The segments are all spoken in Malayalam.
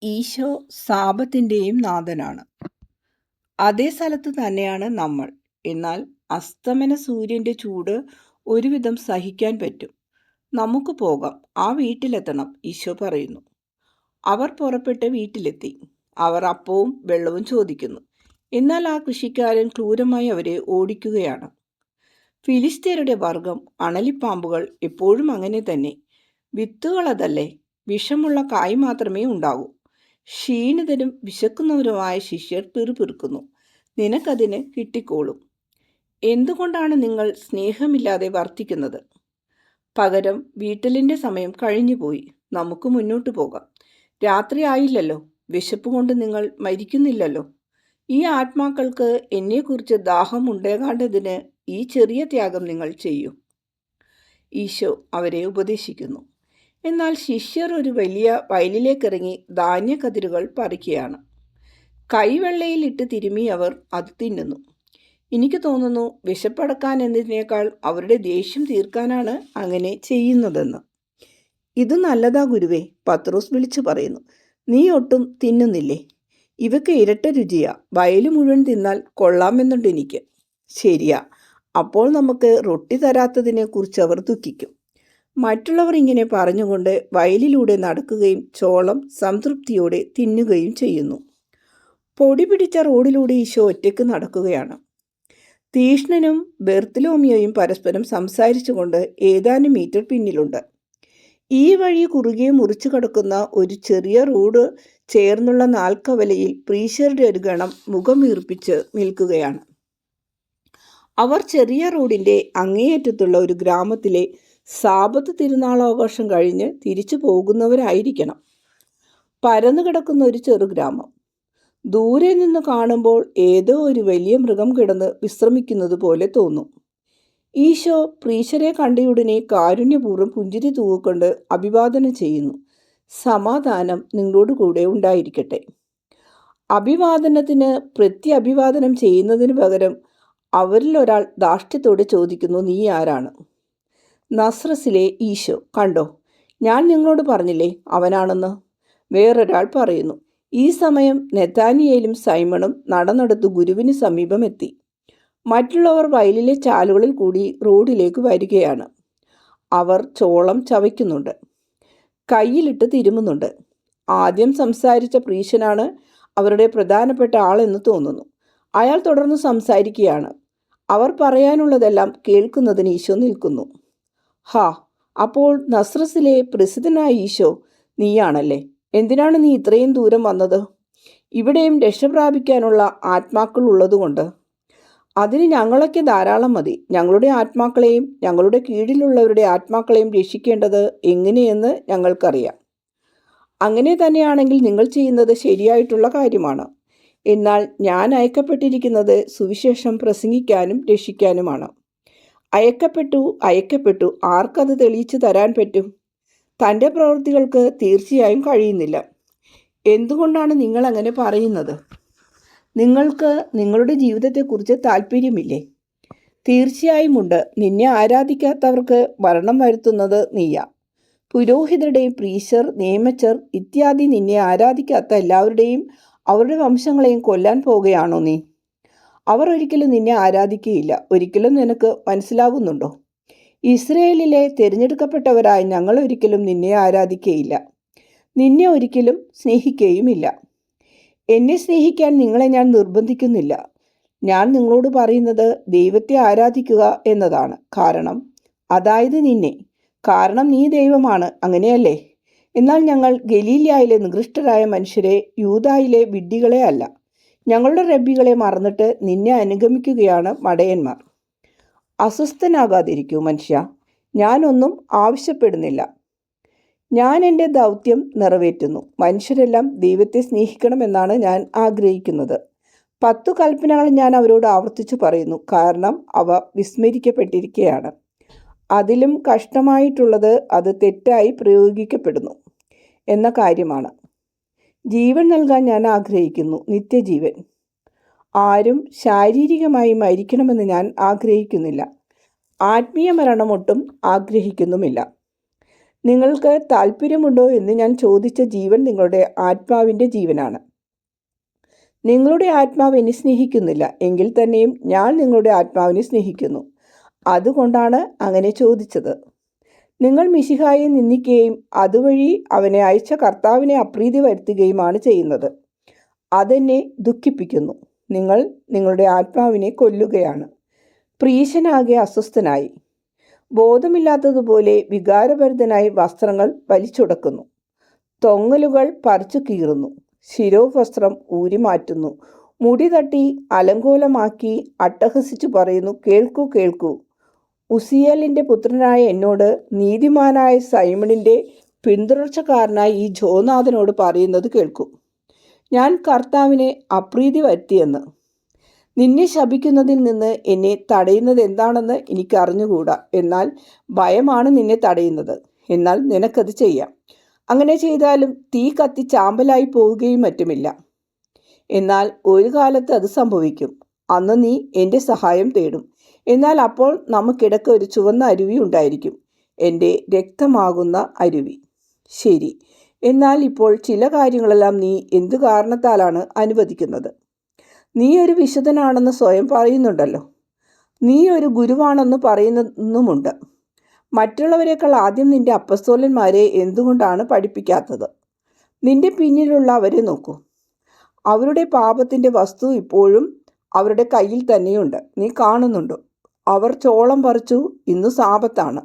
ഈശോ സാപത്തിൻ്റെയും നാഥനാണ്. അതേ സ്ഥലത്ത് തന്നെയാണ് നമ്മൾ. എന്നാൽ അസ്തമന സൂര്യൻ്റെ ചൂട് ഒരുവിധം സഹിക്കാൻ പറ്റും. നമുക്ക് പോകാം, ആ വീട്ടിലെത്തണം, ഈശോ പറയുന്നു. അവർ പുറപ്പെട്ട് വീട്ടിലെത്തി. അവർ അപ്പവും വെള്ളവും ചോദിക്കുന്നു. എന്നാൽ ആ കൃഷിക്കാരൻ ക്രൂരമായി അവരെ ഓടിക്കുകയാണ്. ഫിലിസ്ത്യരുടെ വർഗം അണലിപ്പാമ്പുകൾ എപ്പോഴും അങ്ങനെ തന്നെ. വിത്തുകളതല്ലേ, വിഷമുള്ള കായ് മാത്രമേ ഉണ്ടാകൂ. ക്ഷീണിതരും വിശക്കുന്നവരുമായ ശിഷ്യർ പിറുപിറുക്കുന്നു. നിനക്കതിന് കിട്ടിക്കോളും. എന്തുകൊണ്ടാണ് നിങ്ങൾ സ്നേഹമില്ലാതെ വർത്തിക്കുന്നത്? പകരം വീട്ടിലിൻ്റെ സമയം കഴിഞ്ഞുപോയി, നമുക്ക് മുന്നോട്ട് പോകാം. രാത്രി ആയില്ലല്ലോ, വിശപ്പ് കൊണ്ട് നിങ്ങൾ മരിക്കുന്നില്ലല്ലോ. ഈ ആത്മാക്കൾക്ക് എന്നെക്കുറിച്ച് ദാഹമുണ്ടേകാണ്ടതിന് ഈ ചെറിയ ത്യാഗം നിങ്ങൾ ചെയ്യൂ. ഈശോ അവരെ ഉപദേശിക്കുന്നു. എന്നാൽ ശിഷ്യർ ഒരു വലിയ വയലിലേക്കിറങ്ങി ധാന്യക്കതിരുകൾ പറിക്കുകയാണ്. കൈവെള്ളയിലിട്ട് തിരുമ്മി അവർ അത് തിന്നുന്നു. എനിക്ക് തോന്നുന്നു വിശപ്പടക്കാൻ എന്നതിനേക്കാൾ അവരുടെ ദേഷ്യം തീർക്കാനാണ് അങ്ങനെ ചെയ്യുന്നതെന്ന്. ഇത് നല്ലതാ ഗുരുവേ, പത്രോസ് വിളിച്ചു പറയുന്നു. നീ ഒട്ടും തിന്നുന്നില്ലേ? ഇവയ്ക്ക് ഇരട്ട രുചിയാ. വയല് മുഴുവൻ തിന്നാൽ കൊള്ളാമെന്നുണ്ട് എനിക്ക്. ശരിയാ, അപ്പോൾ നമുക്ക് റൊട്ടി തരാത്തതിനെക്കുറിച്ച് അവർ ദുഃഖിക്കും. മറ്റുള്ളവർ ഇങ്ങനെ പറഞ്ഞുകൊണ്ട് വയലിലൂടെ നടക്കുകയും ചോളം സംതൃപ്തിയോടെ തിന്നുകയും ചെയ്യുന്നു. പൊടി പിടിച്ച റോഡിലൂടെ ഈശോ ഒറ്റയ്ക്ക് നടക്കുകയാണ്. തീഷ്ണനും ബെർത്തലോമിയോയും പരസ്പരം സംസാരിച്ചുകൊണ്ട് ഏതാനും മീറ്റർ പിന്നിലുണ്ട്. ഈ വഴി കുറുകെ മുറിച്ചു കടക്കുന്ന ഒരു ചെറിയ റോഡ് ചേർന്നുള്ള നാൽക്കവലയിൽ പ്രീശരുടെ ഒരു ഗണം മുഖം വീർപ്പിച്ച് നിൽക്കുകയാണ്. അവർ ചെറിയ റോഡിൻ്റെ അങ്ങേയറ്റത്തുള്ള ഒരു ഗ്രാമത്തിലെ സാബത്ത് തിരുനാളാഘോഷം കഴിഞ്ഞ് തിരിച്ചു പോകുന്നവരായിരിക്കണം. പരന്നു കിടക്കുന്ന ഒരു ചെറുഗ്രാമം. ദൂരെ നിന്ന് കാണുമ്പോൾ ഏതോ ഒരു വലിയ മൃഗം കിടന്ന് വിശ്രമിക്കുന്നത് പോലെ തോന്നും. ഈശോ പ്രീശരെ കണ്ടയുടനെ കാരുണ്യപൂർവ്വം പുഞ്ചിരി തൂക്കിക്കൊണ്ട് അഭിവാദനം ചെയ്യുന്നു. സമാധാനം നിങ്ങളോട് കൂടെ ഉണ്ടായിരിക്കട്ടെ. അഭിവാദനത്തിന് പ്രത്യഭിവാദനം ചെയ്യുന്നതിന് പകരം അവരിൽ ഒരാൾ ധാർഷ്ട്യത്തോടെ ചോദിക്കുന്നു, നീ ആരാണ്? നസ്രസിലെ ഈശോ. കണ്ടോ, ഞാൻ നിങ്ങളോട് പറഞ്ഞില്ലേ അവനാണെന്ന്. വേറൊരാൾ പറയുന്നു. ഈ സമയം നെഥാനിയേലും സൈമണും നടന്നെടുത്ത് ഗുരുവിന് സമീപം എത്തി. മറ്റുള്ളവർ വയലിലെ ചാലുകളിൽ കൂടി റോഡിലേക്ക് വരികയാണ്. അവർ ചോളം ചവയ്ക്കുന്നുണ്ട്, കയ്യിലിട്ട് തിരുമുന്നുണ്ട്. ആദ്യം സംസാരിച്ച പ്രീശനാണ് അവരുടെ പ്രധാനപ്പെട്ട ആളെന്ന് തോന്നുന്നു. അയാൾ തുടർന്ന് സംസാരിക്കുകയാണ്. അവർ പറയാനുള്ളതെല്ലാം കേൾക്കുന്നതിന് ഈശോ നിൽക്കുന്നു. ഹാ, അപ്പോൾ നസ്രസിലെ പ്രസിദ്ധനായ ഈശോ നീയാണല്ലേ? എന്തിനാണ് നീ ഇത്രയും ദൂരം വന്നത്? ഇവിടെയും രക്ഷ പ്രാപിക്കാനുള്ള ആത്മാക്കൾ ഉള്ളതുകൊണ്ട്. അതിന് ഞങ്ങളൊക്കെ ധാരാളം മതി. ഞങ്ങളുടെ ആത്മാക്കളെയും ഞങ്ങളുടെ കീഴിലുള്ളവരുടെ ആത്മാക്കളെയും രക്ഷിക്കേണ്ടത് എങ്ങനെയെന്ന് ഞങ്ങൾക്കറിയാം. അങ്ങനെ തന്നെയാണെങ്കിൽ നിങ്ങൾ ചെയ്യുന്നത് ശരിയായിട്ടുള്ള കാര്യമാണ്. എന്നാൽ ഞാൻ അയക്കപ്പെട്ടിരിക്കുന്നത് സുവിശേഷം പ്രസംഗിക്കാനും രക്ഷിക്കാനുമാണ്. അയക്കപ്പെട്ടു ആർക്കത് തെളിയിച്ചു തരാൻ പറ്റും? തൻ്റെ പ്രവൃത്തികൾക്ക് തീർച്ചയായും കഴിയുന്നില്ല. എന്തുകൊണ്ടാണ് നിങ്ങൾ അങ്ങനെ പറയുന്നത്? നിങ്ങൾക്ക് നിങ്ങളുടെ ജീവിതത്തെക്കുറിച്ച് താല്പര്യമില്ലേ? തീർച്ചയായും ഉണ്ട്. നിന്നെ ആരാധിക്കാത്തവർക്ക് മരണം വരുത്തുന്നത് നീയാ. പുരോഹിതരുടെയും പ്രീശർ, നിയമച്ചർ ഇത്യാദി നിന്നെ ആരാധിക്കാത്ത എല്ലാവരുടെയും അവരുടെ വംശങ്ങളെയും കൊല്ലാൻ പോകുകയാണോ നീ? അവർ ഒരിക്കലും നിന്നെ ആരാധിക്കുകയില്ല. ഒരിക്കലും നിനക്ക് മനസ്സിലാകുന്നുണ്ടോ? ഇസ്രയേലിലെ തിരഞ്ഞെടുക്കപ്പെട്ടവരായ ഞങ്ങൾ ഒരിക്കലും നിന്നെ ആരാധിക്കുകയില്ല, നിന്നെ ഒരിക്കലും സ്നേഹിക്കുകയുമില്ല. എന്നെ സ്നേഹിക്കാൻ നിങ്ങളെ ഞാൻ നിർബന്ധിക്കുന്നില്ല. ഞാൻ നിങ്ങളോട് പറയുന്നത് ദൈവത്തെ ആരാധിക്കുക എന്നതാണ്. അതായത് നിന്നെ. കാരണം നീ ദൈവമാണ്, അങ്ങനെയല്ലേ? എന്നാൽ ഞങ്ങൾ ഗലീലയിലെ നികൃഷ്ടരായ മനുഷ്യരെ, യൂദായിലെ വിഡ്ഢികളെ അല്ല. ഞങ്ങളുടെ റബ്ബികളെ മറന്നിട്ട് നിന്നെ അനുഗമിക്കുകയാണ് മടയന്മാർ. അസ്വസ്ഥനാകാതിരിക്കൂ മനുഷ്യ, ഞാനൊന്നും ആവശ്യപ്പെടുന്നില്ല. ഞാൻ എൻ്റെ ദൗത്യം നിറവേറ്റുന്നു. മനുഷ്യരെല്ലാം ദൈവത്തെ സ്നേഹിക്കണമെന്നാണ് ഞാൻ ആഗ്രഹിക്കുന്നത്. 10 കൽപ്പനകൾ ഞാൻ അവരോട് ആവർത്തിച്ചു പറയുന്നു, കാരണം അവ വിസ്മരിക്കപ്പെട്ടിരിക്കുകയാണ്. അതിലും കഷ്ടമായിട്ടുള്ളത് അത് തെറ്റായി പ്രയോഗിക്കപ്പെടുന്നു എന്ന കാര്യമാണ്. ജീവൻ നൽകാൻ ഞാൻ ആഗ്രഹിക്കുന്നു, നിത്യജീവൻ. ആരും ശാരീരികമായി മരിക്കണമെന്ന് ഞാൻ ആഗ്രഹിക്കുന്നില്ല. ആത്മീയ മരണമൊട്ടും ആഗ്രഹിക്കുന്നുമില്ല. നിങ്ങൾക്ക് താല്പര്യമുണ്ടോ എന്ന് ഞാൻ ചോദിച്ച ജീവൻ നിങ്ങളുടെ ആത്മാവിൻ്റെ ജീവനാണ്. നിങ്ങളുടെ ആത്മാവ് എന്നെ സ്നേഹിക്കുന്നില്ല, എങ്കിൽ തന്നെയും ഞാൻ നിങ്ങളുടെ ആത്മാവിനെ സ്നേഹിക്കുന്നു. അതുകൊണ്ടാണ് അങ്ങനെ ചോദിച്ചത്. നിങ്ങൾ മിശിഹായെ നിന്ദിക്കുകയും അതുവഴി അവനെ അയച്ച കർത്താവിനെ അപ്രീതി വരുത്തുകയുമാണ് ചെയ്യുന്നത്. അതെന്നെ ദുഃഖിപ്പിക്കുന്നു. നിങ്ങൾ നിങ്ങളുടെ ആത്മാവിനെ കൊല്ലുകയാണ്. പ്രീശനാകെ അസ്വസ്ഥനായി, ബോധമില്ലാത്തതുപോലെ വികാരഭരിതനായി വസ്ത്രങ്ങൾ വലിച്ചുടക്കുന്നു, തൊങ്ങലുകൾ പറിച്ചു കീറുന്നു, ശിരോവസ്ത്രം ഊരിമാറ്റുന്നു, മുടി തട്ടി അലങ്കോലമാക്കി അട്ടഹസിച്ചു പറയുന്നു, കേൾക്കൂ കേൾക്കൂ, ഉസിയേലിൻ്റെ പുത്രനായ എന്നോട്, നീതിമാനായ സൈമണിൻ്റെ പിന്തുടർച്ചക്കാരനായ ഈ ജോനാഥനോട് പറയുന്നത് കേൾക്കൂ. ഞാൻ കർത്താവിനെ അപ്രീതി വരുത്തിയെന്ന്. നിന്നെ ശപിക്കുന്നതിൽ നിന്ന് എന്നെ തടയുന്നത് എന്താണെന്ന് എനിക്ക് അറിഞ്ഞുകൂടാ. എന്നാൽ ഭയമാണ് നിന്നെ തടയുന്നത്. എന്നാൽ നിനക്കത് ചെയ്യാം. അങ്ങനെ ചെയ്താലും തീ കത്തി ചാമ്പലായി പോവുകയും മറ്റുമില്ല. എന്നാൽ ഒരു കാലത്ത് അത് സംഭവിക്കും. അന്ന് നീ എൻ്റെ സഹായം തേടും. എന്നാൽ അപ്പോൾ നമുക്കിടയ്ക്ക് ഒരു ചുവന്ന അരുവി ഉണ്ടായിരിക്കും, എൻ്റെ രക്തമാകുന്ന അരുവി. ശരി, എന്നാൽ ഇപ്പോൾ ചില കാര്യങ്ങളെല്ലാം നീ എന്തു കാരണത്താലാണ് അനുവദിക്കുന്നത്? നീ ഒരു വിശുദ്ധനാണെന്ന് സ്വയം പറയുന്നുണ്ടല്ലോ. നീ ഒരു ഗുരുവാണെന്ന് പറയുന്നുമുണ്ട്. മറ്റുള്ളവരെക്കാൾ ആദ്യം നിന്റെ അപ്പസ്തോലന്മാരെ എന്തുകൊണ്ടാണ് പഠിപ്പിക്കാത്തത്? നിന്റെ പിന്നിലുള്ള അവരെ നോക്കൂ. അവരുടെ പാപത്തിൻ്റെ വസ്തു ഇപ്പോഴും അവരുടെ കയ്യിൽ തന്നെയുണ്ട്. നീ കാണുന്നുണ്ടോ? അവർ ചോളം പറിച്ചു, ഇന്നു സാപത്താണ്.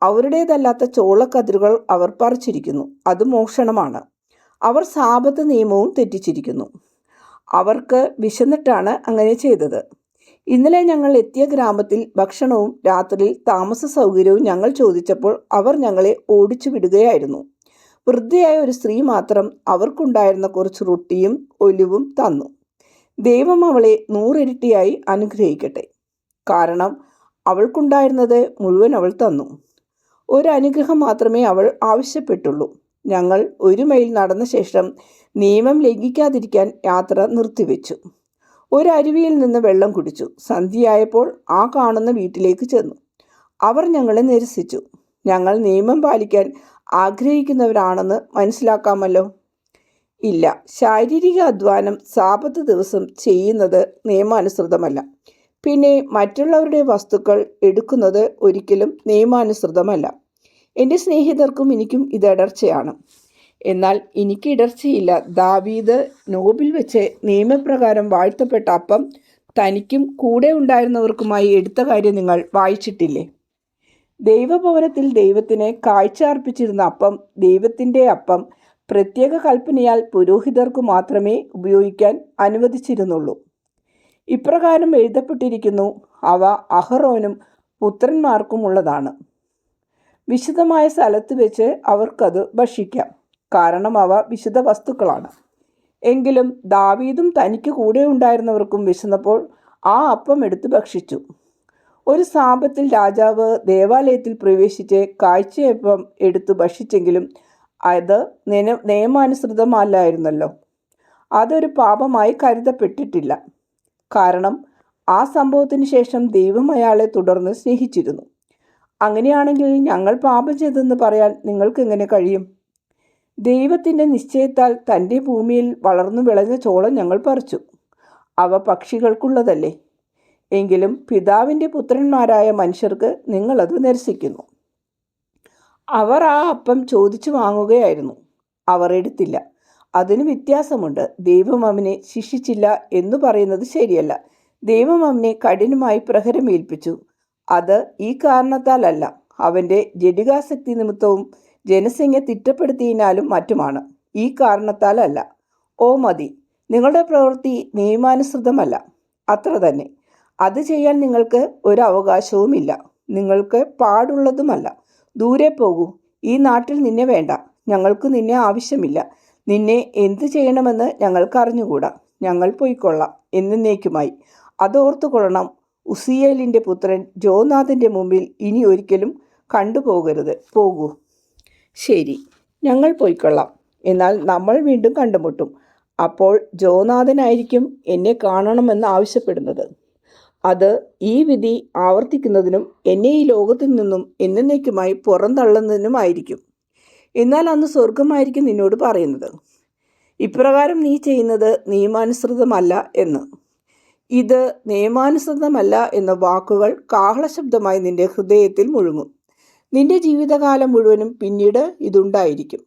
അവരുടേതല്ലാത്ത ചോളക്കതിരുകൾ അവർ പറിച്ചിരിക്കുന്നു, അത് മോഷണമാണ്. അവർ സാപത്ത് നിയമവും തെറ്റിച്ചിരിക്കുന്നു. അവർക്ക് വിശന്നിട്ടാണ് അങ്ങനെ ചെയ്തത്. ഇന്നലെ ഞങ്ങൾ എത്തിയ ഗ്രാമത്തിൽ ഭക്ഷണവും രാത്രിയിൽ താമസ സൗകര്യവും ഞങ്ങൾ ചോദിച്ചപ്പോൾ അവർ ഞങ്ങളെ ഓടിച്ചു വിടുകയായിരുന്നു. വൃദ്ധയായ ഒരു സ്ത്രീ മാത്രം അവർക്കുണ്ടായിരുന്ന കുറച്ച് റൊട്ടിയും ഒലിവും തന്നു. ദൈവം അവളെ 100 ഇരട്ടിയായി അനുഗ്രഹിക്കട്ടെ. കാരണം അവൾക്കുണ്ടായിരുന്നത് മുഴുവൻ അവൾ തന്നു. ഒരു അനുഗ്രഹം മാത്രമേ അവൾ ആവശ്യപ്പെട്ടുള്ളൂ. ഞങ്ങൾ 1 മൈൽ നടന്ന ശേഷം നിയമം ലംഘിക്കാതിരിക്കാൻ യാത്ര നിർത്തിവെച്ചു. ഒരു അരുവിയിൽ നിന്ന് വെള്ളം കുടിച്ചു. സന്ധ്യയായപ്പോൾ ആ കാണുന്ന വീട്ടിലേക്ക് ചെന്നു. അവർ ഞങ്ങളെ നിരസിച്ചു. ഞങ്ങൾ നിയമം പാലിക്കാൻ ആഗ്രഹിക്കുന്നവരാണെന്ന് മനസ്സിലാക്കാമല്ലോ. ഇല്ല, ശാരീരിക അധ്വാനം സാപത്ത് ദിവസം ചെയ്യുന്നത് നിയമാനുസൃതമല്ല. പിന്നെ മറ്റുള്ളവരുടെ വസ്തുക്കൾ എടുക്കുന്നത് ഒരിക്കലും നിയമാനുസൃതമല്ല. എൻ്റെ സ്നേഹിതർക്കും എനിക്കും ഇത് ഇടർച്ചയാണ്. എന്നാൽ എനിക്ക് ഇടർച്ചയില്ല. ദാവീദ് നോബിൽ വെച്ച് നിയമപ്രകാരം വാഴ്ത്തപ്പെട്ട അപ്പം തനിക്കും കൂടെ ഉണ്ടായിരുന്നവർക്കുമായി എടുത്ത കാര്യം നിങ്ങൾ വായിച്ചിട്ടില്ലേ? ദൈവഭവനത്തിൽ ദൈവത്തിന് കാഴ്ച അർപ്പിച്ചിരുന്ന അപ്പം, ദൈവത്തിൻ്റെ അപ്പം, പ്രത്യേക കൽപ്പനയാൽ പുരോഹിതർക്കു മാത്രമേ ഉപയോഗിക്കാൻ അനുവദിച്ചിരുന്നുള്ളൂ. ഇപ്രകാരം എഴുതപ്പെട്ടിരിക്കുന്നു, അവ അഹറോനും പുത്രന്മാർക്കും ഉള്ളതാണ്. വിശുദ്ധമായ സ്ഥലത്ത് വെച്ച് അവർക്കത് ഭക്ഷിക്കാം, കാരണം അവ വിശുദ്ധ വസ്തുക്കളാണ്. എങ്കിലും ദാവീദും തനിക്ക് കൂടെ ഉണ്ടായിരുന്നവർക്കും വിശന്നപ്പോൾ ആ അപ്പം എടുത്ത് ഭക്ഷിച്ചു. ഒരു സാപത്തിൽ രാജാവ് ദേവാലയത്തിൽ പ്രവേശിച്ച് കാഴ്ചയപ്പം എടുത്ത് ഭക്ഷിച്ചെങ്കിലും അത് നിയമാനുസൃതമല്ലായിരുന്നല്ലോ. അതൊരു പാപമായി കരുതപ്പെട്ടിട്ടില്ല. കാരണം ആ സംഭവത്തിന് ശേഷം ദൈവം അയാളെ തുടർന്ന് സ്നേഹിച്ചിരുന്നു. അങ്ങനെയാണെങ്കിൽ ഞങ്ങൾ പാപം ചെയ്തെന്ന് പറയാൻ നിങ്ങൾക്ക് എങ്ങനെ കഴിയും? ദൈവത്തിൻ്റെ നിശ്ചയത്താൽ തൻ്റെ ഭൂമിയിൽ വളർന്നു വിളഞ്ഞ ചോളം ഞങ്ങൾ പറിച്ചു. അവ പക്ഷികൾക്കുള്ളതല്ലേ? എങ്കിലും പിതാവിൻ്റെ പുത്രന്മാരായ മനുഷ്യർക്ക് നിങ്ങളത് നിരസിക്കുന്നു. അവർ ആ അപ്പം ചോദിച്ചു വാങ്ങുകയായിരുന്നു, അവർ എടുത്തില്ല. അതിന് വ്യത്യാസമുണ്ട്. ദൈവം അവനെ ശിക്ഷിച്ചില്ല എന്ന് പറയുന്നത് ശരിയല്ല. ദൈവം അവനെ കഠിനമായി പ്രഹരമേൽപ്പിച്ചു. അത് ഈ കാരണത്താലല്ല, അവൻ്റെ ജഡികാസക്തി നിമിത്തവും ജനസംഖ്യ തിട്ടപ്പെടുത്തിയതിനാലും മറ്റുമാണ്. ഈ കാരണത്താലല്ല. ഓ മതി, നിങ്ങളുടെ പ്രവൃത്തി നിയമാനുസൃതമല്ല, അത്ര തന്നെ. അത് ചെയ്യാൻ നിങ്ങൾക്ക് ഒരു അവകാശവുമില്ല. നിങ്ങൾക്ക് പാടുള്ളതുമല്ല. ദൂരെ പോകൂ. ഈ നാട്ടിൽ നിന്നെ വേണ്ട. ഞങ്ങൾക്ക് നിന്നെ ആവശ്യമില്ല. നിന്നെ എന്തു ചെയ്യണമെന്ന് ഞങ്ങൾക്ക് അറിഞ്ഞുകൂടാ. ഞങ്ങൾ പോയിക്കൊള്ളാം എന്നേക്കുമായി. അതോർത്തുകൊള്ളണം. ഉസിയേലിൻ്റെ പുത്രൻ ജോനാഥൻ്റെ മുമ്പിൽ ഇനി ഒരിക്കലും കണ്ടുപോകരുത്. പോകൂ. ശരി, ഞങ്ങൾ പോയിക്കൊള്ളാം. എന്നാൽ നമ്മൾ വീണ്ടും കണ്ടുമുട്ടും. അപ്പോൾ ജോനാഥനായിരിക്കും എന്നെ കാണണമെന്ന് ആവശ്യപ്പെടുന്നത്. അത് ഈ വിധി ആവർത്തിക്കുന്നതിനും എന്നെ ഈ ലോകത്തിൽ നിന്നും എന്നേക്കുമായി പുറന്തള്ളുന്നതിനുമായിരിക്കും. എന്നാൽ അന്ന് സ്വർഗമായിരിക്കും നിന്നോട് പറയുന്നത്, ഇപ്രകാരം നീ ചെയ്യുന്നത് നിയമാനുസൃതമല്ല എന്ന്. ഇത് നിയമാനുസൃതമല്ല എന്ന വാക്കുകൾ കാഹളശബ്ദമായി നിന്റെ ഹൃദയത്തിൽ മുഴങ്ങും. നിന്റെ ജീവിതകാലം മുഴുവനും പിന്നീട് ഇതുണ്ടായിരിക്കും.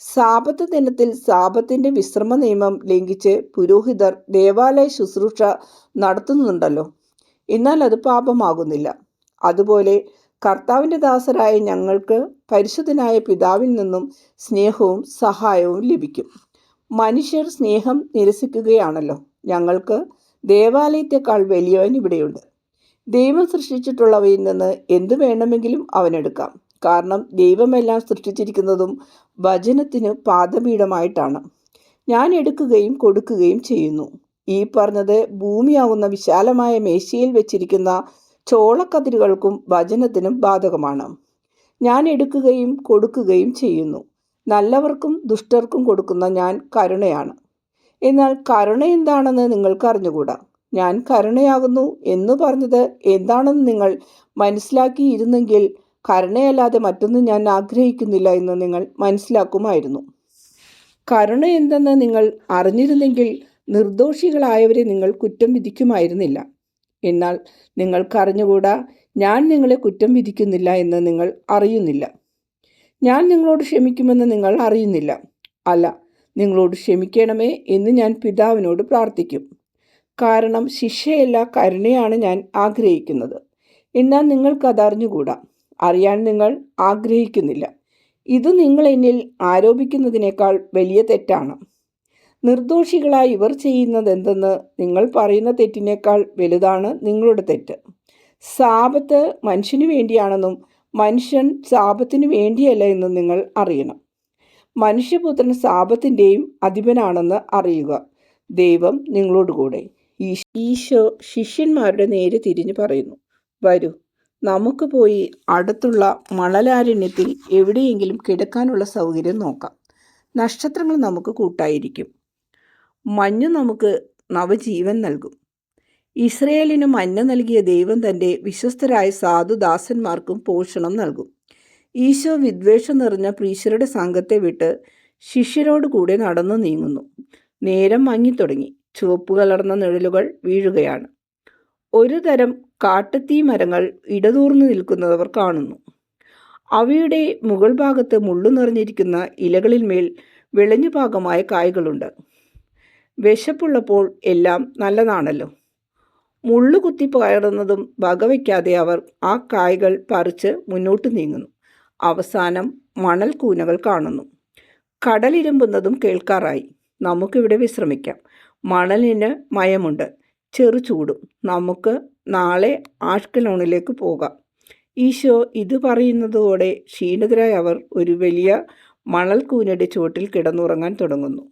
സാബത്ത് ദിനത്തിൽ സാബത്തിന്റെ വിശ്രമ നിയമം ലംഘിച്ച് പുരോഹിതർ ദേവാലയ ശുശ്രൂഷ നടത്തുന്നുണ്ടല്ലോ, എന്നാൽ അത് പാപമാകുന്നില്ല. അതുപോലെ കർത്താവിൻ്റെ ദാസരായ ഞങ്ങൾക്ക് പരിശുദ്ധനായ പിതാവിൽ നിന്നും സ്നേഹവും സഹായവും ലഭിക്കും. മനുഷ്യർ സ്നേഹം നിരസിക്കുകയാണല്ലോ. ഞങ്ങൾക്ക് ദേവാലയത്തെക്കാൾ വലിയവൻ ഇവിടെയുണ്ട്. ദൈവം സൃഷ്ടിച്ചിട്ടുള്ളവയിൽ നിന്ന് എന്തു വേണമെങ്കിലും അവനെടുക്കാം. കാരണം ദൈവമെല്ലാം സൃഷ്ടിച്ചിരിക്കുന്നതും വചനത്തിന് പാദപീഠമായിട്ടാണ്. ഞാൻ എടുക്കുകയും കൊടുക്കുകയും ചെയ്യുന്നു. ഈ പറഞ്ഞത് ഭൂമിയാകുന്ന വിശാലമായ മേശയിൽ വെച്ചിരിക്കുന്ന ചോളക്കതിരുകൾക്കും വചനത്തിനും ബാധകമാണ്. ഞാൻ എടുക്കുകയും കൊടുക്കുകയും ചെയ്യുന്നു. നല്ലവർക്കും ദുഷ്ടർക്കും കൊടുക്കുന്ന ഞാൻ കരുണയാണ്. എന്നാൽ കരുണ എന്താണെന്ന് നിങ്ങൾക്ക് അറിഞ്ഞുകൂടാ. ഞാൻ കരുണയാകുന്നു എന്ന് പറഞ്ഞത് എന്താണെന്ന് നിങ്ങൾ മനസ്സിലാക്കിയിരുന്നെങ്കിൽ കരുണയല്ലാതെ മറ്റൊന്നും ഞാൻ ആഗ്രഹിക്കുന്നില്ല എന്ന് നിങ്ങൾ മനസ്സിലാക്കുമായിരുന്നു. കരുണ എന്തെന്ന് നിങ്ങൾ അറിഞ്ഞിരുന്നെങ്കിൽ നിർദോഷികളായവരെ നിങ്ങൾ കുറ്റം വിധിക്കുമായിരുന്നില്ല. എന്നാൽ നിങ്ങൾക്കറിഞ്ഞുകൂടാ, ഞാൻ നിങ്ങളെ കുറ്റം വിധിക്കുന്നില്ല എന്ന് നിങ്ങൾ അറിയുന്നില്ല. ഞാൻ നിങ്ങളോട് ക്ഷമിക്കുമെന്ന് നിങ്ങൾ അറിയുന്നില്ല. അല്ല, നിങ്ങളോട് ക്ഷമിക്കണമേ എന്ന് ഞാൻ പിതാവിനോട് പ്രാർത്ഥിക്കും. കാരണം ശിക്ഷയല്ല, കരുണയാണ് ഞാൻ ആഗ്രഹിക്കുന്നത്. എന്നാൽ നിങ്ങൾക്കതറിഞ്ഞുകൂടാ, അറിയാൻ നിങ്ങൾ ആഗ്രഹിക്കുന്നില്ല. ഇത് നിങ്ങൾ എന്നിൽ ആരോപിക്കുന്നതിനേക്കാൾ വലിയ തെറ്റാണ്. നിർദോഷികളായി ഇവർ ചെയ്യുന്നത് എന്തെന്ന് നിങ്ങൾ പറയുന്ന തെറ്റിനേക്കാൾ വലുതാണ് നിങ്ങളുടെ തെറ്റ്. സാബത്ത് മനുഷ്യന് വേണ്ടിയാണെന്നും മനുഷ്യൻ സാബത്തിന് വേണ്ടിയല്ല എന്നും നിങ്ങൾ അറിയണം. മനുഷ്യപുത്രൻ സാബത്തിൻ്റെയും അധിപനാണെന്ന് അറിയുക. ദൈവം നിങ്ങളോടുകൂടെ. ഈശോ ശിഷ്യന്മാരുടെ നേരെ തിരിഞ്ഞു പറയുന്നു, വരൂ, നമുക്ക് പോയി അടുത്തുള്ള മണലാരണ്യത്തിൽ എവിടെയെങ്കിലും കിടക്കാനുള്ള സൗകര്യം നോക്കാം. നക്ഷത്രങ്ങൾ നമുക്ക് കൂട്ടായിരിക്കും, മഞ്ഞു നമുക്ക് നവജീവൻ നൽകും. ഇസ്രയേലിന് മഞ്ഞ നൽകിയ ദൈവം തൻ്റെ വിശ്വസ്തരായ സാധുദാസന്മാർക്കും പോഷണം നൽകും. ഈശോ വിദ്വേഷം നിറഞ്ഞ പ്രീശരുടെ സംഘത്തെ വിട്ട് ശിഷ്യരോട് കൂടെ നടന്നു നീങ്ങുന്നു. നേരം മങ്ങിത്തുടങ്ങി. ചുവപ്പ് കലർന്ന നിഴലുകൾ വീഴുകയാണ്. ഒരു തരം കാട്ടുതീ മരങ്ങൾ ഇടതൂർന്നു നിൽക്കുന്നവർ കാണുന്നു. അവയുടെ മുകൾ ഭാഗത്ത് മുള്ളു നിറഞ്ഞിരിക്കുന്ന ഇലകളിന്മേൽ വിളഞ്ഞു പാകമായ കായ്കളുണ്ട്. വിശപ്പുള്ളപ്പോൾ എല്ലാം നല്ലതാണല്ലോ. മുള്ളു കുത്തി കയറുന്നതും വകവയ്ക്കാതെ അവർ ആ കായ്കൾ പറിച്ച് മുന്നോട്ട് നീങ്ങുന്നു. അവസാനം മണൽ കൂനകൾ കാണുന്നു. കടലിരമ്പുന്നതും കേൾക്കാറായി. നമുക്കിവിടെ വിശ്രമിക്കാം. മണലിന് മയമുണ്ട്, ചെറു ചൂടും. നമുക്ക് നാളെ ആഷ്കലോണിലേക്ക് പോകാം. ഈശോ ഇത് പറയുന്നതോടെ ക്ഷീണിതരായ അവർ ഒരു വലിയ മണൽക്കൂനയുടെ ചുവട്ടിൽ കിടന്നുറങ്ങാൻ തുടങ്ങുന്നു.